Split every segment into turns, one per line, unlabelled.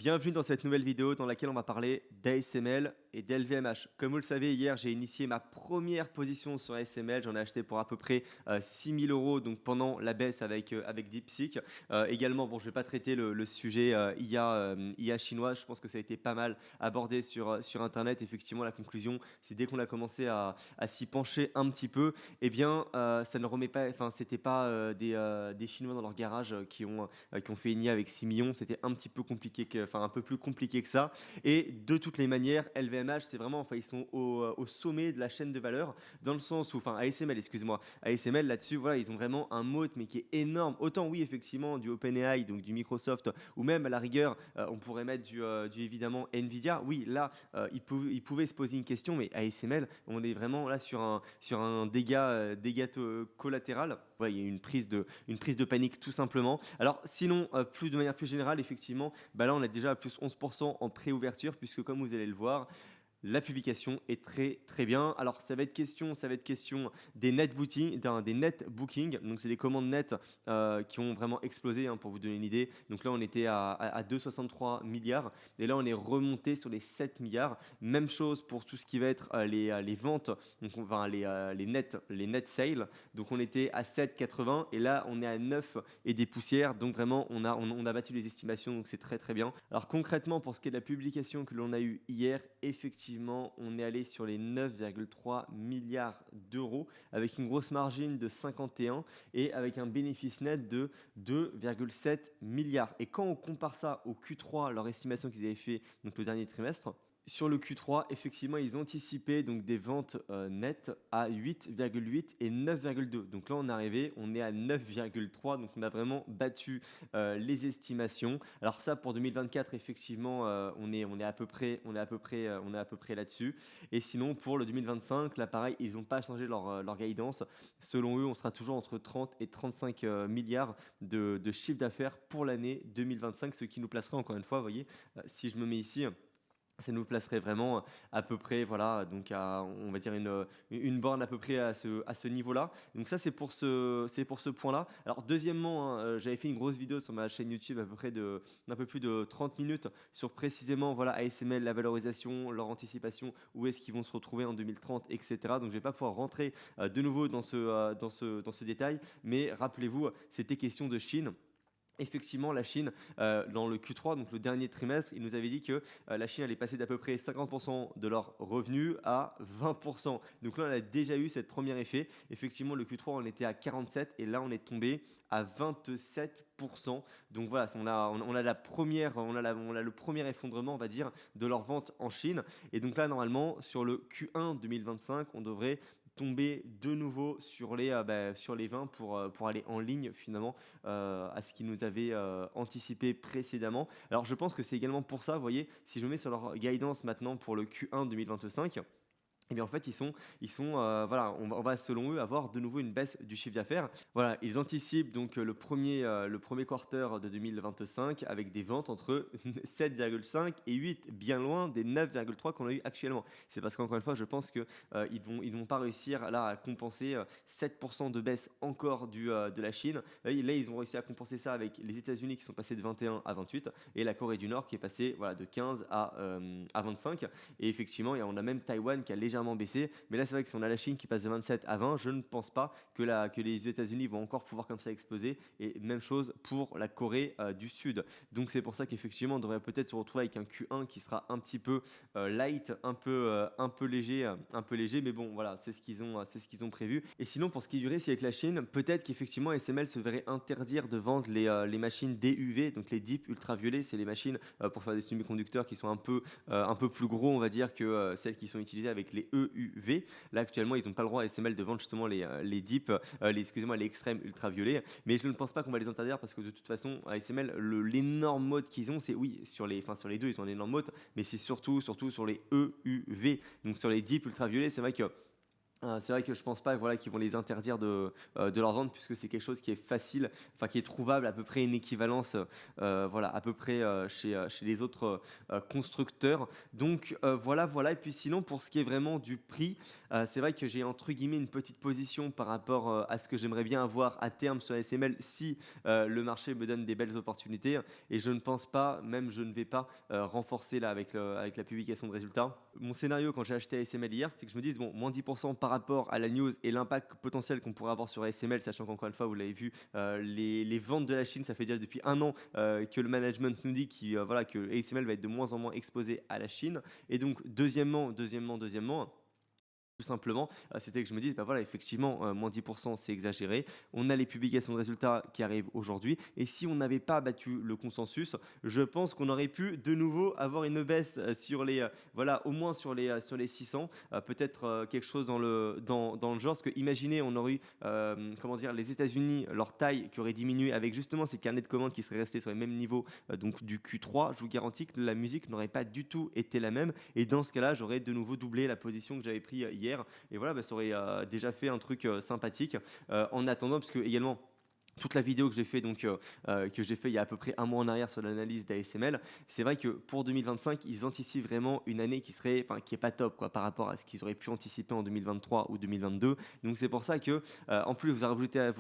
Bienvenue dans cette nouvelle vidéo dans laquelle on va parler d'ASML et d'LVMH. Comme vous le savez, hier j'ai initié ma première position sur ASML. J'en ai acheté pour à peu près 6 000 euros donc pendant la baisse avec DeepSeek. Également, bon, je ne vais pas traiter le sujet IA chinois. Je pense que ça a été pas mal abordé sur Internet. Effectivement, la conclusion, c'est dès qu'on a commencé à s'y pencher un petit peu, eh bien, ça ne remet pas, enfin, c'était pas des Chinois dans leur garage qui ont fait une IA avec 6 millions. C'était un petit peu compliqué, enfin un peu plus compliqué que ça. Et de toutes les manières, LVMH, c'est vraiment, enfin, ils sont au sommet de la chaîne de valeur, dans le sens où, enfin, ASML, excuse-moi, ASML là-dessus, voilà, ils ont vraiment un moat, mais qui est énorme. Autant, oui, effectivement, du OpenAI, donc du Microsoft, ou même à la rigueur, on pourrait mettre du évidemment Nvidia. Oui, là, ils pouvaient se poser une question, mais ASML, on est vraiment là sur un dégât collatéral. Ouais, il y a une prise de panique tout simplement. Alors sinon, de manière plus générale, effectivement, bah là on est déjà à plus 11% en préouverture puisque comme vous allez le voir, la publication est très très bien. Alors ça va être question des net bookings. Donc c'est des commandes nettes qui ont vraiment explosé hein, pour vous donner une idée. Donc là on était à 2,63 milliards et là on est remonté sur les 7 milliards. Même chose pour tout ce qui va être les ventes, donc les net sales. Donc on était à 7,80 et là on est à 9 et des poussières. Donc vraiment on a battu les estimations, donc c'est très très bien. Alors concrètement pour ce qui est de la publication que l'on a eue hier, effectivement on est allé sur les 9,3 milliards d'euros avec une grosse margine de 51 et avec un bénéfice net de 2,7 milliards. Et quand on compare ça au Q3, leur estimation qu'ils avaient fait donc le dernier trimestre, sur le Q3, effectivement, ils anticipaient donc des ventes nettes à 8,8 et 9,2. Donc là, on est à 9,3. Donc on a vraiment battu les estimations. Alors ça, pour 2024, effectivement, on est à peu près là-dessus. Et sinon, pour le 2025, là, pareil, ils n'ont pas changé leur guidance. Selon eux, on sera toujours entre 30 et 35 milliards de chiffre d'affaires pour l'année 2025, ce qui nous placerait encore une fois, vous voyez, si je me mets ici. Ça nous placerait vraiment à peu près, voilà, donc à, on va dire une borne à peu près à ce niveau-là. Donc ça, c'est pour ce point-là. Alors deuxièmement, hein, j'avais fait une grosse vidéo sur ma chaîne YouTube à peu près d'un peu plus de 30 minutes sur précisément voilà, ASML, la valorisation, leur anticipation, où est-ce qu'ils vont se retrouver en 2030, etc. Donc je ne vais pas pouvoir rentrer de nouveau dans ce détail, mais rappelez-vous, c'était question de Chine. Effectivement, la Chine, dans le Q3, donc le dernier trimestre, il nous avait dit que la Chine allait passer d'à peu près 50% de leurs revenus à 20%. Donc là, on a déjà eu cette premier effet. Effectivement, le Q3, on était à 47 et là, on est tombé à 27%. Donc voilà, on a le premier effondrement, on va dire, de leurs ventes en Chine. Et donc là, normalement, sur le Q1 2025, on devrait tomber de nouveau sur les 20 pour aller en ligne finalement à ce qu'ils nous avaient anticipé précédemment. Alors je pense que c'est également pour ça, vous voyez, si je me mets sur leur guidance maintenant pour le Q1 2025, eh bien, en fait, voilà, on va selon eux avoir de nouveau une baisse du chiffre d'affaires. Voilà, ils anticipent donc le premier quarter de 2025 avec des ventes entre 7,5 et 8, bien loin des 9,3 qu'on a eu actuellement. C'est parce qu'encore une fois, je pense que ils vont pas réussir là à compenser 7% de baisse encore de la Chine. Là, ils ont réussi à compenser ça avec les États-Unis qui sont passés de 21 à 28 et la Corée du Nord qui est passée voilà, de 15 à 25. Et effectivement, on a même Taïwan qui a légèrement baissé. Mais là, c'est vrai que si on a la Chine qui passe de 27 à 20, je ne pense pas que les États-Unis vont encore pouvoir comme ça exploser. Et même chose pour la Corée du Sud. Donc c'est pour ça qu'effectivement, on devrait peut-être se retrouver avec un Q1 qui sera un petit peu light, un peu léger. Mais bon, voilà, c'est ce qu'ils ont prévu. Et sinon, pour ce qui est du risque avec la Chine, peut-être qu'effectivement, SML se verrait interdire de vendre les machines DUV, donc les Deep Ultraviolets, c'est les machines pour faire des semi-conducteurs qui sont un peu plus gros, on va dire, que celles qui sont utilisées avec les EUV. Là, actuellement, ils n'ont pas le droit à SML de vendre justement les deep, excusez-moi, les extrêmes ultraviolets. Mais je ne pense pas qu'on va les interdire parce que de toute façon, à SML, l'énorme mode qu'ils ont, c'est oui, sur les deux, ils ont un énorme mode, mais c'est surtout sur les EUV. Donc sur les deep ultraviolets, c'est vrai que C'est vrai que je pense pas, voilà, qu'ils vont les interdire de leur vendre puisque c'est quelque chose qui est facile, enfin qui est trouvable, à peu près une équivalence, voilà, à peu près, chez les autres, constructeurs. Donc, voilà, voilà et puis sinon pour ce qui est vraiment du prix, c'est vrai que j'ai entre guillemets «une petite position» par rapport, à ce que j'aimerais bien avoir à terme sur SML si, le marché me donne des belles opportunités et je ne pense pas, même je ne vais pas, renforcer là avec la publication de résultats. Mon scénario quand j'ai acheté ASML hier, c'était que je me dise: «Bon, moins 10 par rapport à la news et l'impact potentiel qu'on pourrait avoir sur ASML», sachant qu'encore une fois, vous l'avez vu, les ventes de la Chine, ça fait déjà depuis un an, que le management nous dit voilà, que ASML va être de moins en moins exposé à la Chine et donc deuxièmement, tout simplement, c'était que je me dise: «Bah, voilà, effectivement, moins 10 c'est exagéré. On a les publications de résultats qui arrivent aujourd'hui et si on n'avait pas battu le consensus, je pense qu'on aurait pu de nouveau avoir une baisse, sur les, voilà, au moins sur les 600, peut-être, quelque chose dans le genre». Parce que imaginez, on aurait eu, comment dire? Les États-Unis, leur taille qui aurait diminué avec justement ces carnets de commandes qui seraient restés sur les mêmes niveaux, donc du Q3. Je vous garantis que la musique n'aurait pas du tout été la même et dans ce cas-là, j'aurais de nouveau doublé la position que j'avais pris, hier et voilà, bah, ça aurait, déjà fait un truc, sympathique. En attendant, parce que également toute la vidéo que j'ai fait que j'ai fait il y a à peu près un mois en arrière sur l'analyse d'ASML, c'est vrai que pour 2025, ils anticipent vraiment une année qui est pas top quoi, par rapport à ce qu'ils auraient pu anticiper en 2023 ou 2022. Donc c'est pour ça que, en plus vous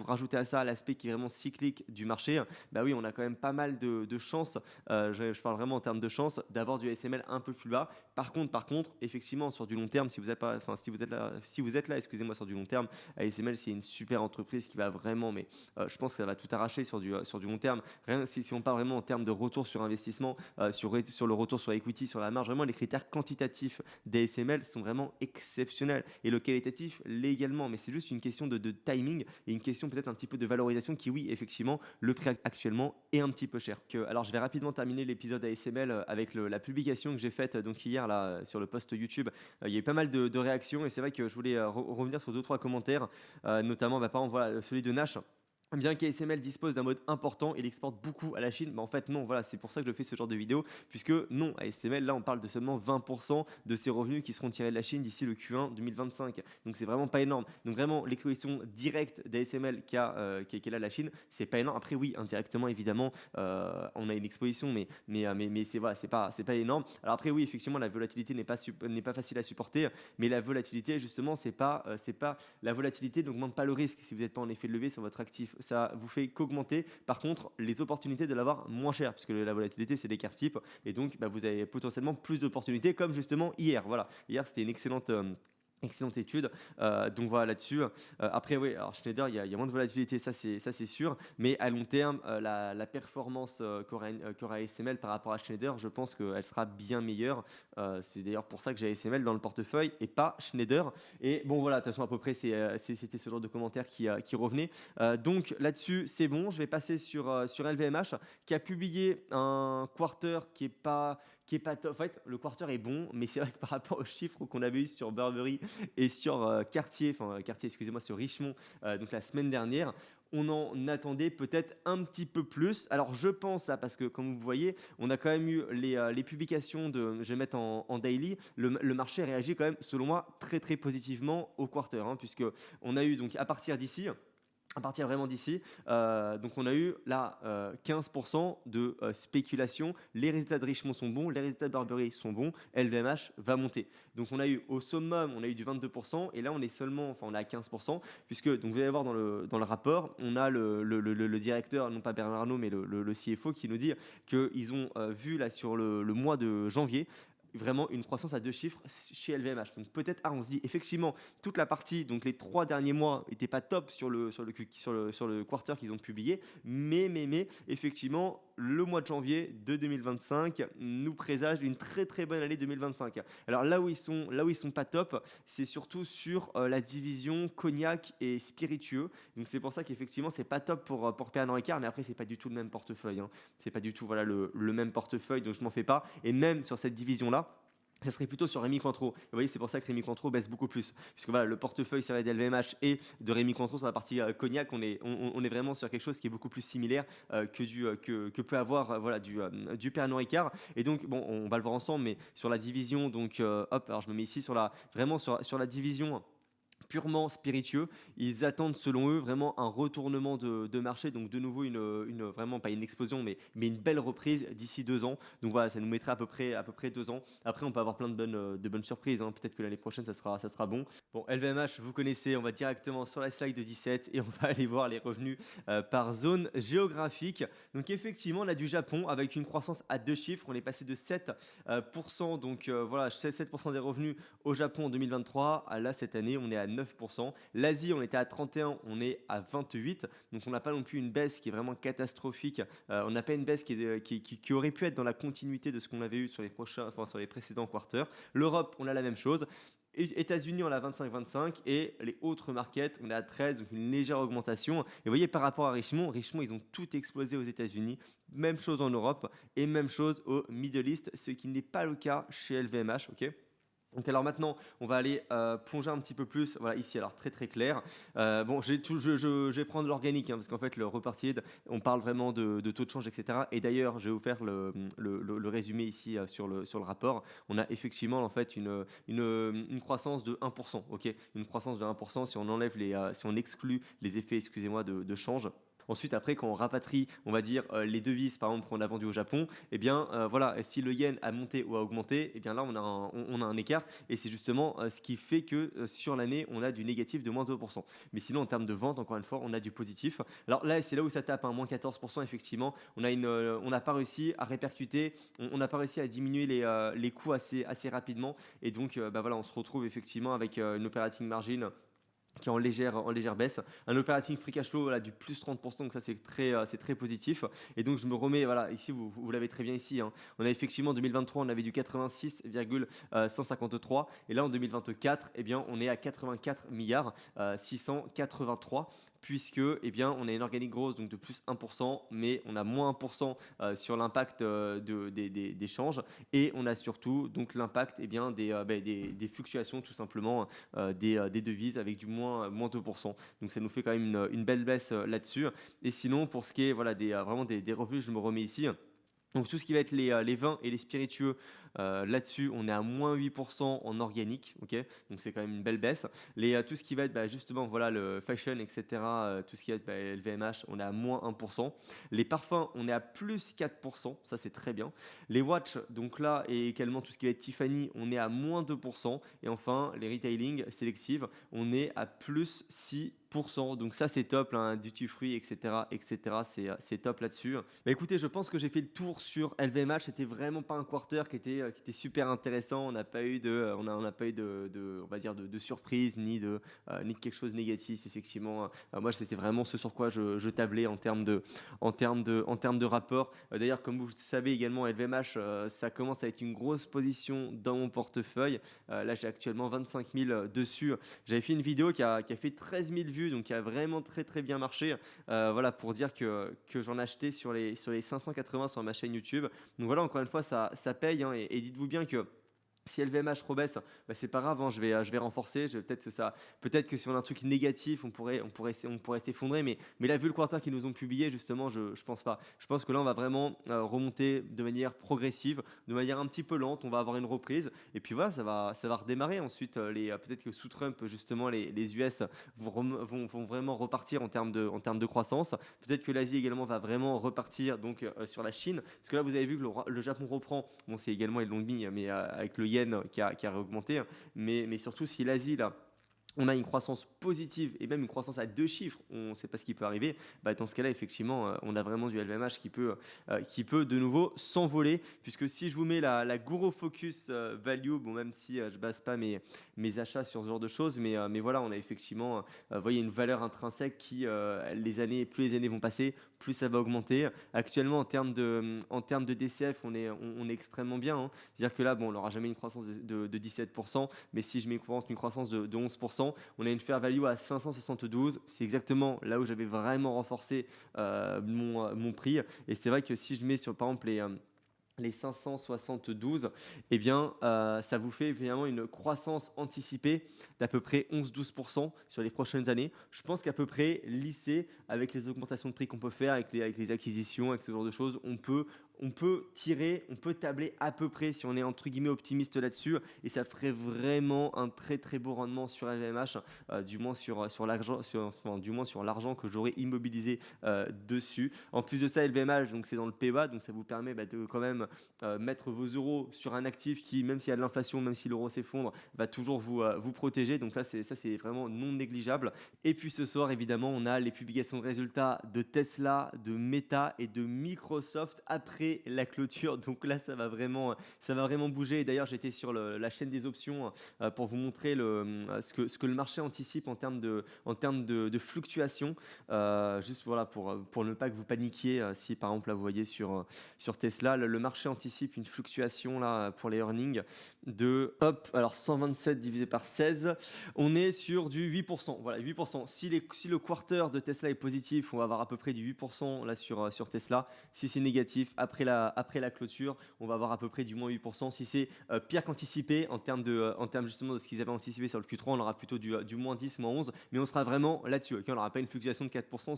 rajoutez à ça l'aspect qui est vraiment cyclique du marché, bah oui, on a quand même pas mal de chances, je parle vraiment en termes de chances, d'avoir du ASML un peu plus bas. Par contre, effectivement, sur du long terme, si vous êtes pas enfin si vous êtes là, excusez-moi, sur du long terme, ASML, c'est une super entreprise qui va vraiment mais je pense que ça va tout arracher sur du long terme. Rien, si on parle vraiment en termes de retour sur investissement, sur le retour sur equity, sur la marge, vraiment les critères quantitatifs des SML sont vraiment exceptionnels. Et le qualitatif, l'est également. Mais c'est juste une question de timing et une question peut-être un petit peu de valorisation qui, oui, effectivement, le prix actuellement est un petit peu cher. Alors, je vais rapidement terminer l'épisode ASML avec la publication que j'ai faite donc hier là, sur le post YouTube. Il y a eu pas mal de réactions et c'est vrai que je voulais revenir sur deux, trois commentaires, notamment par exemple voilà, celui de Nash. Bien qu'ASML dispose d'un mode important, il exporte beaucoup à la Chine, mais en fait non, voilà, c'est pour ça que je fais ce genre de vidéo, puisque non, ASML, là on parle de seulement 20% de ses revenus qui seront tirés de la Chine d'ici le Q1 2025. Donc c'est vraiment pas énorme. Donc vraiment l'exposition directe d'ASML qui est là la Chine, c'est pas énorme. Après oui, indirectement évidemment, on a une exposition, mais c'est voilà, c'est pas énorme. Alors après oui, effectivement la volatilité n'est pas facile à supporter, mais la volatilité justement c'est pas la volatilité n'augmente pas le risque si vous n'êtes pas en effet de levier sur votre actif. Ça vous fait qu'augmenter, par contre, les opportunités de l'avoir moins cher, puisque la volatilité, c'est l'écart type, et donc bah, vous avez potentiellement plus d'opportunités, comme justement hier. Voilà, hier, c'était une excellente étude, donc voilà là-dessus. Après, oui, alors Schneider, il y a moins de volatilité, ça c'est sûr, mais à long terme, la performance qu'aura ASML par rapport à Schneider, je pense qu'elle sera bien meilleure. C'est d'ailleurs pour ça que j'ai ASML dans le portefeuille et pas Schneider. Et bon, voilà, de toute façon, à peu près, c'était ce genre de commentaires qui revenait. Donc là-dessus, c'est bon. Je vais passer sur LVMH qui a publié un quarter qui est pas top. En fait, le quarter est bon, mais c'est vrai que par rapport aux chiffres qu'on avait eu sur Burberry et sur Cartier, excusez-moi, sur Richemont, donc la semaine dernière, on en attendait peut-être un petit peu plus. Alors je pense là, parce que comme vous voyez, on a quand même eu les publications je vais mettre en daily, le marché réagit quand même, selon moi, très très positivement au quarter, hein, puisque on a eu donc à partir vraiment d'ici, donc on a eu là 15% de spéculation. Les résultats de Richemont sont bons, les résultats de Burberry sont bons, LVMH va monter. Donc on a eu au summum, on a eu du 22% et là on est seulement, enfin on est à 15%, puisque donc vous allez voir dans le rapport, on a le directeur, non pas Bernard Arnault, mais le CFO qui nous dit qu'ils ont vu là sur le mois de janvier vraiment une croissance à deux chiffres chez LVMH. Donc peut-être, on se dit effectivement, toute la partie, donc les 3 derniers mois n'étaient pas top sur le quarter qu'ils ont publié, mais effectivement, le mois de janvier de 2025 nous présage une très très bonne année 2025. Alors là où ils sont pas top, c'est surtout sur la division cognac et spiritueux. Donc c'est pour ça qu'effectivement c'est pas top pour Pernod Ricard, mais après c'est pas du tout le même portefeuille, hein. C'est pas du tout voilà le même portefeuille, donc je m'en fais pas. Et même sur cette division là, ça serait plutôt sur Rémi Cointreau. Vous voyez, c'est pour ça que Rémi Cointreau baisse beaucoup plus. Puisque voilà, le portefeuille ça va être LVMH et de Rémi Cointreau sur la partie cognac, on est vraiment sur quelque chose qui est beaucoup plus similaire que peut avoir voilà, du Pernod Ricard. Et donc, bon, on va le voir ensemble, mais sur la division, donc hop, alors je me mets ici vraiment sur la division purement spiritueux. Ils attendent selon eux vraiment un retournement de marché, donc de nouveau vraiment pas une explosion, mais une belle reprise d'ici 2 ans. Donc voilà, ça nous mettrait à peu près 2 ans. Après, on peut avoir plein de bonnes surprises, hein. Peut-être que l'année prochaine, ça sera bon. Bon, LVMH, vous connaissez, on va directement sur la slide de 17 et on va aller voir les revenus par zone géographique. Donc effectivement, on a du Japon avec une croissance à 2 chiffres. On est passé de 7%, donc voilà, 7% des revenus au Japon en 2023. Là, cette année, on est à 9%. L'Asie, on était à 31, on est à 28. Donc, on n'a pas non plus une baisse qui est vraiment catastrophique. On n'a pas une baisse qui aurait pu être dans la continuité de ce qu'on avait eu sur les précédents quarters. L'Europe, on a la même chose. États-Unis, on a 25-25 et les autres markets, on est à 13, donc une légère augmentation. Et vous voyez, par rapport à Richemont, ils ont tout explosé aux États-Unis. Même chose en Europe et même chose au Middle East, ce qui n'est pas le cas chez LVMH. Ok. Donc alors maintenant, on va aller plonger un petit peu plus. Voilà, ici, alors très très clair. Bon, je vais prendre l'organique, hein, parce qu'en fait, le repartier, on parle vraiment de taux de change, etc. Et d'ailleurs, je vais vous faire le résumé ici sur le rapport. On a effectivement en fait une croissance de 1%. Ok, une croissance de 1% si on enlève si on exclut les effets, excusez-moi, de change. Ensuite, après, quand on rapatrie, on va dire, les devises, par exemple, qu'on a vendues au Japon, eh bien, voilà, si le yen a monté ou a augmenté, eh bien là, on a un écart. Et c'est justement ce qui fait que sur l'année, on a du négatif de moins 2%. Mais sinon, en termes de vente, encore une fois, on a du positif. Alors là, c'est là où ça tape, hein, moins 14%, effectivement. On n'a pas réussi à répercuter, on n'a pas réussi à diminuer les coûts assez rapidement. Et donc, bah voilà, on se retrouve effectivement avec une operating margin qui est en légère baisse. Un operating free cash flow, voilà, du plus 30%, donc ça c'est très positif. Et donc je me remets, voilà, ici vous l'avez très bien ici, hein. On a effectivement en 2023, on avait du 86,153 et là en 2024, eh bien, on est à 84 milliards 683 puisque eh bien, on a une organic growth donc de plus 1%, mais on a moins 1% sur l'impact des changes et on a surtout donc l'impact eh bien, des fluctuations tout simplement des devises avec du moins 2%. Donc ça nous fait quand même une belle baisse là-dessus. Et sinon, pour ce qui est voilà, vraiment des revenus, je me remets ici. Donc tout ce qui va être les vins et les spiritueux, là-dessus, on est à moins 8% en organique, ok. Donc c'est quand même une belle baisse. Tout ce qui va être justement voilà, le fashion, etc., tout ce qui va être LVMH, on est à moins 1%. Les parfums, on est à plus 4%, ça c'est très bien. Les watches, donc là, et également tout ce qui va être Tiffany, on est à moins 2%. Et enfin, les retailing sélectives, on est à plus 6%. Donc ça c'est top, hein, duty free, etc., etc. C'est top là-dessus. Bah écoutez, je pense que j'ai fait le tour sur LVMH. C'était vraiment pas un quarter qui était super intéressant. On n'a pas eu on va dire de surprise ni de quelque chose de négatif. Effectivement, moi c'était vraiment ce sur quoi je tablais en termes de rapport. D'ailleurs, comme vous le savez également, LVMH, ça commence à être une grosse position dans mon portefeuille. Là, j'ai actuellement 25 000 dessus. J'avais fait une vidéo qui a fait 13 000 vues, donc qui a vraiment très très bien marché. Voilà, pour dire que j'en achetais sur les 580 sur ma chaîne YouTube. Donc voilà, encore une fois, ça paye, hein, et dites-vous bien que si LVMH rebaisse, bah c'est pas grave, hein, je vais renforcer. Peut-être que si on a un truc négatif, on pourrait s'effondrer. Mais là, vu le quarter qu'ils nous ont publié, justement, je pense pas. Je pense que là, on va vraiment remonter de manière progressive, de manière un petit peu lente. On va avoir une reprise. Et puis voilà, ça va redémarrer. Ensuite, peut-être que sous Trump, justement, les US vont vraiment repartir en termes de croissance. Peut-être que l'Asie également va vraiment repartir donc, sur la Chine. Parce que là, vous avez vu que le Japon reprend. Bon, c'est également, ils l'ont mis, mais avec le yen qui a réaugmenté. Hein. Mais surtout, si l'Asie, là, on a une croissance positive et même une croissance à 2 chiffres, on ne sait pas ce qui peut arriver, bah dans ce cas-là, effectivement, on a vraiment du LVMH qui peut de nouveau s'envoler. Puisque si je vous mets la Guru Focus Value, bon, même si je ne base pas mes achats sur ce genre de choses, mais voilà, on a effectivement voyez, une valeur intrinsèque qui, plus les années vont passer, plus ça va augmenter. Actuellement, en termes de DCF, on est extrêmement bien. Hein. C'est-à-dire que là, bon, on n'aura jamais une croissance de 17%, mais si je mets une croissance de 11%, on a une fair value à 572. C'est exactement là où j'avais vraiment renforcé mon prix. Et c'est vrai que si je mets sur, par exemple, les 572, eh bien, ça vous fait évidemment une croissance anticipée d'à peu près 11-12% sur les prochaines années. Je pense qu'à peu près lissé avec les augmentations de prix qu'on peut faire, avec les acquisitions, avec ce genre de choses, on peut tirer, on peut tabler à peu près si on est entre guillemets optimiste là-dessus et ça ferait vraiment un très très beau rendement sur LVMH, du moins sur l'argent, enfin, du moins sur l'argent que j'aurais immobilisé dessus. En plus de ça, LVMH, donc c'est dans le PEBA, donc ça vous permet de quand même mettre vos euros sur un actif qui, même s'il y a de l'inflation, même si l'euro s'effondre, va toujours vous protéger. Donc là, c'est vraiment non négligeable. Et puis ce soir, évidemment, on a les publications de résultats de Tesla, de Meta et de Microsoft après la clôture. Donc là, ça va vraiment bouger. Et d'ailleurs, j'étais sur la chaîne des options pour vous montrer ce que le marché anticipe en termes de fluctuation. Juste voilà, pour ne pas que vous paniquiez si par exemple là vous voyez sur Tesla, le marché anticipe une fluctuation là pour les earnings de hop, alors 127 divisé par 16, on est sur du 8%. Voilà, 8%. Si le quarter de Tesla est positif, on va avoir à peu près du 8% là sur Tesla. Si c'est négatif, après la clôture, on va avoir à peu près du moins 8%. Si c'est pire qu'anticipé en termes justement de ce qu'ils avaient anticipé sur le Q3, on aura plutôt du moins 10, moins 11, mais on sera vraiment là-dessus. Okay, on n'aura pas une fluctuation de 4%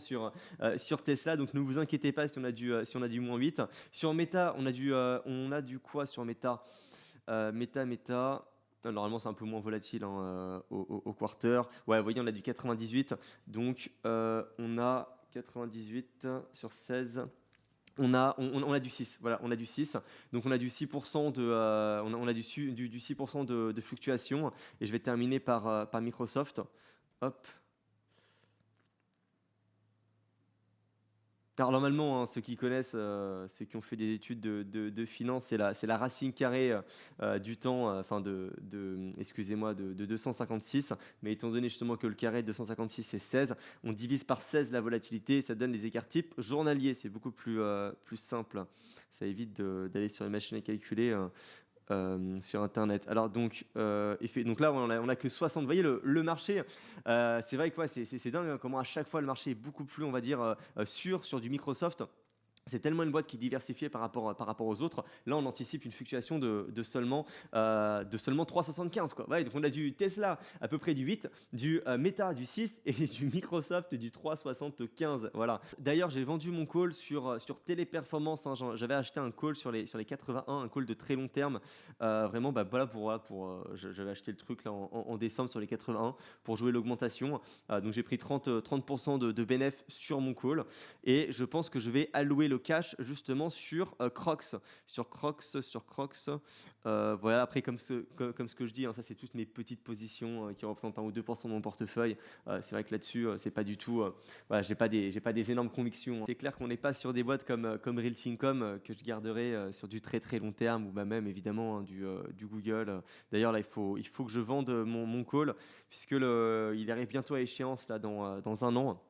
sur Tesla, donc ne vous inquiétez pas si on a du moins 8. Sur Meta, on a du quoi sur Meta? Meta. Normalement, c'est un peu moins volatile hein, au quarter. Ouais, vous voyez, on a du 98. Donc, on a 98 sur 16. On a du 6. Voilà, on a du 6. Donc, on a du 6% on a du 6% de fluctuation. Et je vais terminer par Microsoft. Hop. Alors normalement, hein, ceux qui connaissent, ceux qui ont fait des études de finance, c'est la racine carrée du temps, excusez-moi, de 256. Mais étant donné justement que le carré de 256 c'est 16, on divise par 16 la volatilité et ça donne les écarts types journaliers. C'est beaucoup plus simple. Ça évite d'aller sur les machines à calculer. Sur internet. Alors donc là on a que 60. Vous voyez le marché, c'est vrai que ouais, c'est dingue hein, comment à chaque fois le marché est beaucoup plus on va dire sûr sur du Microsoft. C'est tellement une boîte qui est diversifiée par rapport aux autres. Là, on anticipe une fluctuation de seulement 3,75. Quoi. Ouais, donc, on a du Tesla à peu près du 8, du Meta du 6 et du Microsoft du 3,75. Voilà. D'ailleurs, j'ai vendu mon call sur Téléperformance. Hein. J'avais acheté un call sur les 81, un call de très long terme. Vraiment, voilà, j'avais acheté le truc là, en décembre sur les 81 pour jouer l'augmentation. Donc, j'ai pris 30% de bénéfice sur mon call. Et je pense que je vais allouer le cash justement sur Crocs. Voilà, après, comme ce que je dis, hein, ça c'est toutes mes petites positions qui représentent 1 ou 2% de mon portefeuille. C'est vrai que là-dessus, c'est pas du tout. Voilà, j'ai pas des énormes convictions. C'est clair qu'on n'est pas sur des boîtes comme Realty Income que je garderai sur du très très long terme ou même évidemment hein, du Google. D'ailleurs, là, il faut que je vende mon call puisque il arrive bientôt à échéance là, dans un an.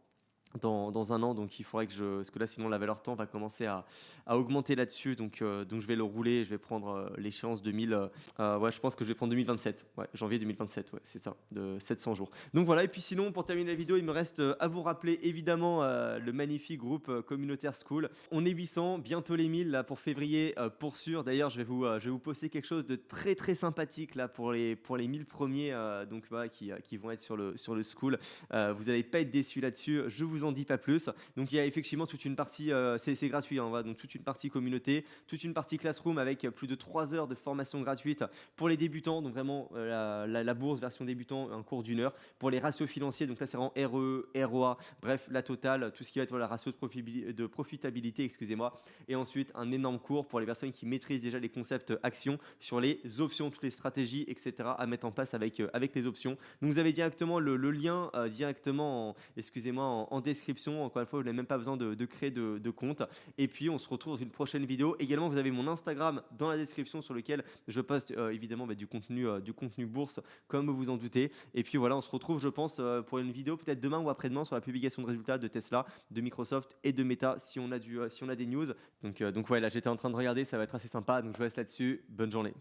Dans un an, donc il faudrait parce que là sinon la valeur temps va commencer à augmenter là-dessus, donc je vais le rouler, je vais prendre l'échéance 2000, ouais je pense que je vais prendre 2027, ouais, janvier 2027, ouais c'est ça, de 700 jours. Donc voilà, et puis sinon pour terminer la vidéo, il me reste à vous rappeler évidemment le magnifique groupe communautaire School. On est 800, bientôt les 1000 là pour février pour sûr. D'ailleurs je vais vous poster quelque chose de très très sympathique là pour les 1000 premiers donc voilà, qui vont être sur le School. Vous n'allez pas être déçus là-dessus, je vous en dis pas plus. Donc il y a effectivement toute une partie, c'est gratuit, hein, donc toute une partie communauté, toute une partie classroom avec plus de 3 heures de formation gratuite pour les débutants, donc vraiment la bourse version débutant, un cours d'1 heure. Pour les ratios financiers, donc là c'est vraiment RE, ROA, bref la totale, tout ce qui va être la ratio de profitabilité, excusez-moi. Et ensuite un énorme cours pour les personnes qui maîtrisent déjà les concepts actions sur les options, toutes les stratégies, etc. à mettre en place avec les options. Donc vous avez directement le lien directement, excusez-moi, en description. Encore une fois, vous n'avez même pas besoin de créer de compte. Et puis, on se retrouve dans une prochaine vidéo. Également, vous avez mon Instagram dans la description sur lequel je poste évidemment du contenu bourse, comme vous en doutez. Et puis voilà, on se retrouve, je pense, pour une vidéo peut-être demain ou après-demain sur la publication de résultats de Tesla, de Microsoft et de Meta si on a des news. Donc voilà, j'étais en train de regarder, ça va être assez sympa. Donc je vous laisse là-dessus. Bonne journée.